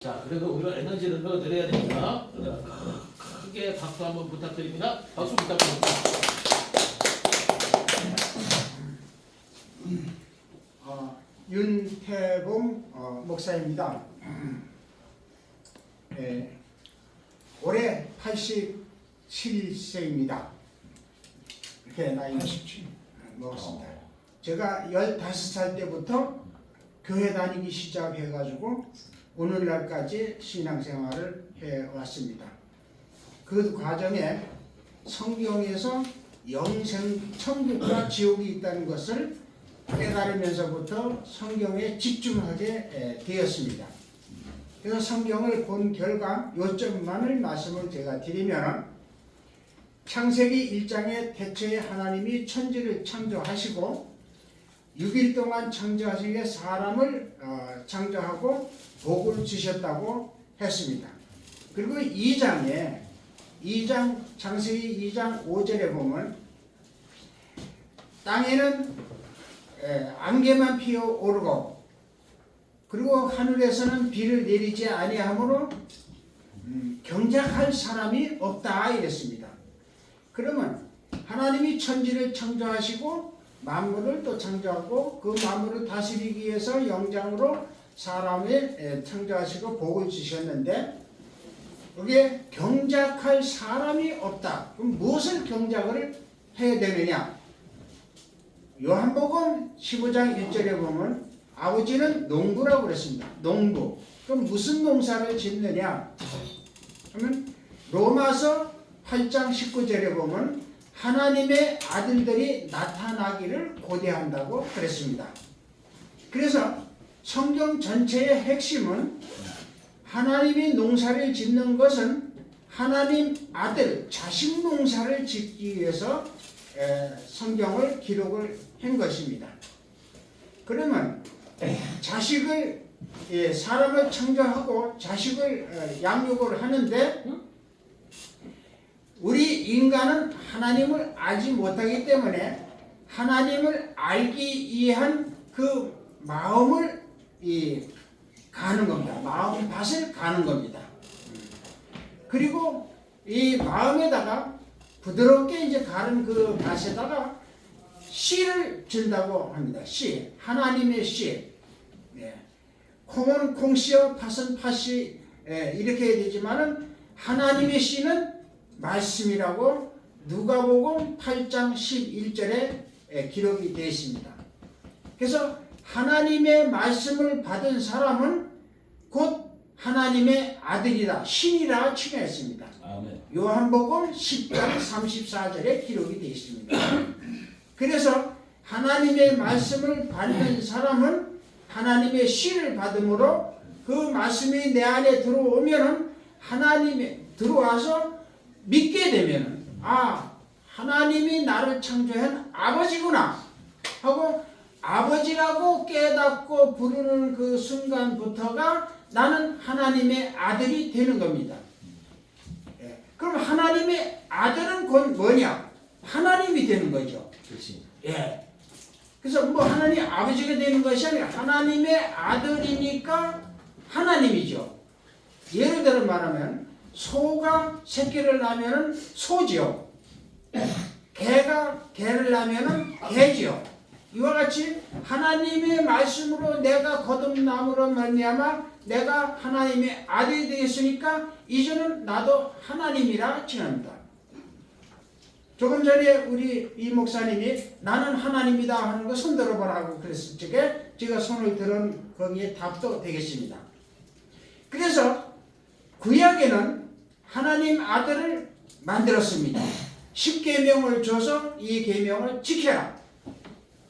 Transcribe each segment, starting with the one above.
자, 그래도 우리가 에너지를 넣어드려야 됩니다. 크게 박수 한번 부탁드립니다. 박수 부탁드립니다. 윤태봉 목사입니다. 올해 87세입니다. 이렇게 나이 먹었습니다. 제가 15살 때부터 교회 다니기 시작해가지고 오늘날까지 신앙생활을 해왔습니다. 그 과정에 성경에서 영생, 천국과 지옥이 있다는 것을 깨달으면서부터 성경에 집중하게 되었습니다. 그래서 성경을 본 결과 요점만을 말씀을 제가 드리면, 창세기 1장에 태초에 하나님이 천지를 창조하시고 6일 동안 창조하시기에 사람을 창조하고 복을 주셨다고 했습니다. 그리고 2장 창세기 2장 5절에 보면 땅에는 안개만 피어오르고 그리고 하늘에서는 비를 내리지 아니하므로 경작할 사람이 없다 이랬습니다. 그러면 하나님이 천지를 창조하시고 만물을 또 창조하고 그 만물을 다스리기 위해서 영장으로 사람을 창조하시고 복을 주셨는데, 여기에 경작할 사람이 없다. 그럼 무엇을 경작을 해야 되느냐? 요한복음 15장 1절에 보면 아버지는 농부라고 그랬습니다. 농부. 그럼 무슨 농사를 짓느냐? 그러면 로마서 8장 19절에 보면 하나님의 아들들이 나타나기를 고대한다고 그랬습니다. 그래서 성경 전체의 핵심은 하나님이 농사를 짓는 것은 하나님 아들 자식 농사를 짓기 위해서 성경을 기록을 한 것입니다. 그러면 자식을 사람을 창조하고 자식을 양육을 하는데, 우리 인간은 하나님을 알지 못하기 때문에 하나님을 알기 위한 그 마음을 가는 겁니다. 마음밭을 가는 겁니다. 그리고 이 마음에다가 부드럽게 이제 가는 그 밭에다가 씨를 준다고 합니다. 씨, 하나님의 씨. 콩은 콩씨요, 팥은 팥이 이렇게 해야 되지만은 하나님의 씨는 말씀이라고 누가복음 8장 11절에 기록이 되어 있습니다. 그래서 하나님의 말씀을 받은 사람은 곧 하나님의 아들이다, 신이라 칭하였습니다. 아멘. 요한복음 10장 34절에 기록이 되어 있습니다. 그래서 하나님의 말씀을 받는 사람은 하나님의 신을 받음으로 그 말씀이 내 안에 들어오면은 하나님의 들어와서 믿게 되면은 하나님이 나를 창조한 아버지구나 하고 아버지라고 깨닫고 부르는 그 순간부터가 나는 하나님의 아들이 되는 겁니다. 그럼 하나님의 아들은 곧 뭐냐? 하나님이 되는 거죠. 그렇지. 그래서 뭐 하나님 아버지가 되는 것이 아니라 하나님의 아들이니까 하나님이죠. 예를 들어 말하면 소가 새끼를 낳으면 소지요. 개가 개를 낳으면 개지요. 이와 같이 하나님의 말씀으로 내가 거듭남으로 말미암아 내가 하나님의 아들이 되었으니까 이제는 나도 하나님이라 칭합니다. 조금 전에 우리 이 목사님이 나는 하나님이다 하는 거 손 들어보라고 그랬을 적에 제가 손을 들은 거기에 답도 되겠습니다. 그래서 구약에는 하나님 아들을 만들었습니다. 10계명을 줘서 이 계명을 지켜라.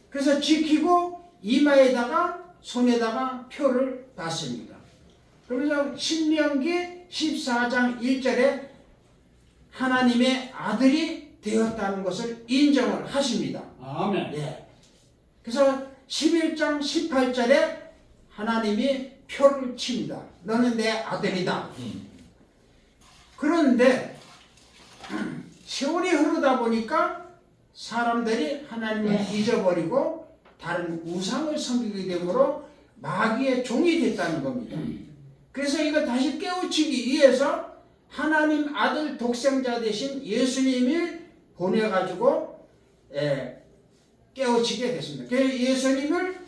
그래서 지키고 이마에다가 손에다가 표를 받습니다. 그래서 신명기 14장 1절에 하나님의 아들이 되었다는 것을 인정을 하십니다. 아멘. 그래서 11장 18절에 하나님이 표를 칩니다. 너는 내 아들이다. 그런데 세월이 흐르다 보니까 사람들이 하나님을 잊어버리고 다른 우상을 섬기게 되므로 마귀의 종이 됐다는 겁니다. 그래서 이거 다시 깨우치기 위해서 하나님 아들 독생자 되신 예수님을 보내가지고 깨우치게 됐습니다. 그래서 예수님을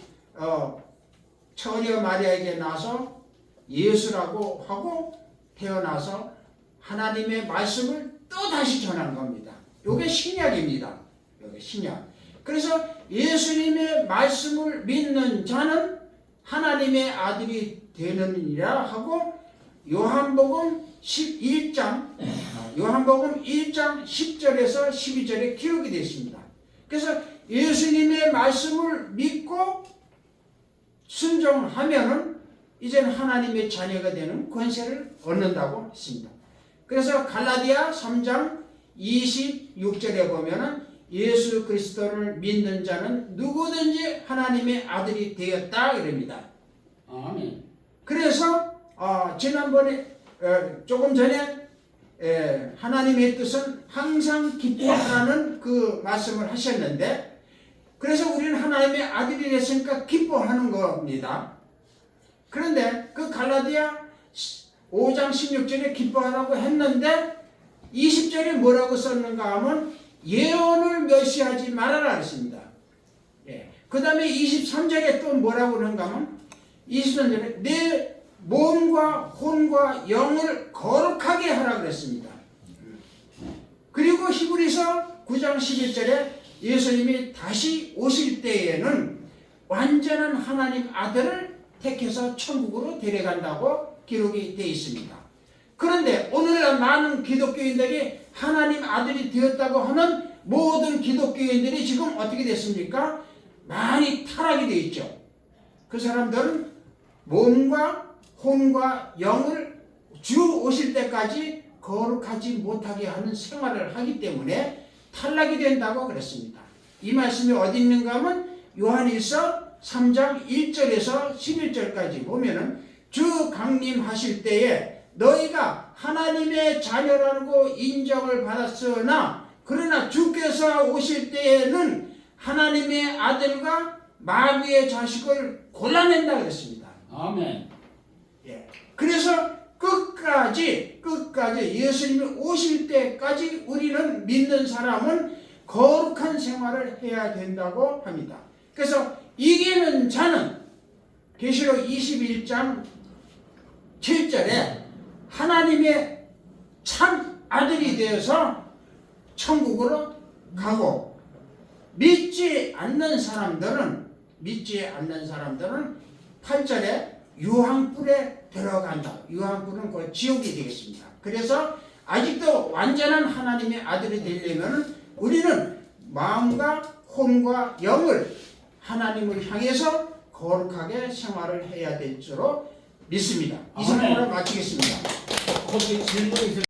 처녀 마리아에게 나서 예수라고 하고 태어나서 하나님의 말씀을 또 다시 전하는 겁니다. 이게 신약입니다. 이게 신약. 그래서 예수님의 말씀을 믿는 자는 하나님의 아들이 되느니라 하고 요한복음 1장 10절에서 12절에 기록이 되어 있습니다. 그래서 예수님의 말씀을 믿고 순종하면은 이제는 하나님의 자녀가 되는 권세를 얻는다고 했습니다. 그래서 갈라디아 3장 26절에 보면은 예수 그리스도를 믿는 자는 누구든지 하나님의 아들이 되었다 이럽니다. 아멘. 그래서 지난번에 조금 전에 하나님의 뜻은 항상 기뻐하라는 그 말씀을 하셨는데, 그래서 우리는 하나님의 아들이 됐으니까 기뻐하는 겁니다. 그런데 그 갈라디아 5장 16절에 기뻐하라고 했는데 20절에 뭐라고 썼는가 하면 예언을 멸시하지 말아라 했습니다. 그 다음에 23절에 또 뭐라고 하는가 하면 23절에 내 몸과 혼과 영을 거룩하게 하라 그랬습니다. 그리고 히브리서 9장 11절에 예수님이 다시 오실 때에는 완전한 하나님 아들을 택해서 천국으로 데려간다고 기록이 되어 있습니다. 그런데 오늘날 많은 기독교인들이 하나님 아들이 되었다고 하는 모든 기독교인들이 지금 어떻게 됐습니까? 많이 타락이 되어 있죠. 그 사람들은 몸과 혼과 영을 주 오실 때까지 거룩하지 못하게 하는 생활을 하기 때문에 탈락이 된다고 그랬습니다. 이 말씀이 어디 있는가 하면 요한일서 3장 1절에서 11절까지 보면은 주 강림하실 때에 너희가 하나님의 자녀라고 인정을 받았으나 그러나 주께서 오실 때에는 하나님의 아들과 마귀의 자식을 골라낸다 그랬습니다. 아멘. 그래서 끝까지 예수님이 오실 때까지 우리는 믿는 사람은 거룩한 생활을 해야 된다고 합니다. 그래서 이기는 자는 계시록 21장 7절에 하나님의 참 아들이 되어서 천국으로 가고, 믿지 않는 사람들은 8절에 유황불에 들어간다. 유황불은 그 지옥이 되겠습니다. 그래서 아직도 완전한 하나님의 아들이 되려면 우리는 마음과 혼과 영을 하나님을 향해서 거룩하게 생활을 해야 될 줄로 믿습니다. 이 설명을 마치겠습니다. 거기 질문이 있을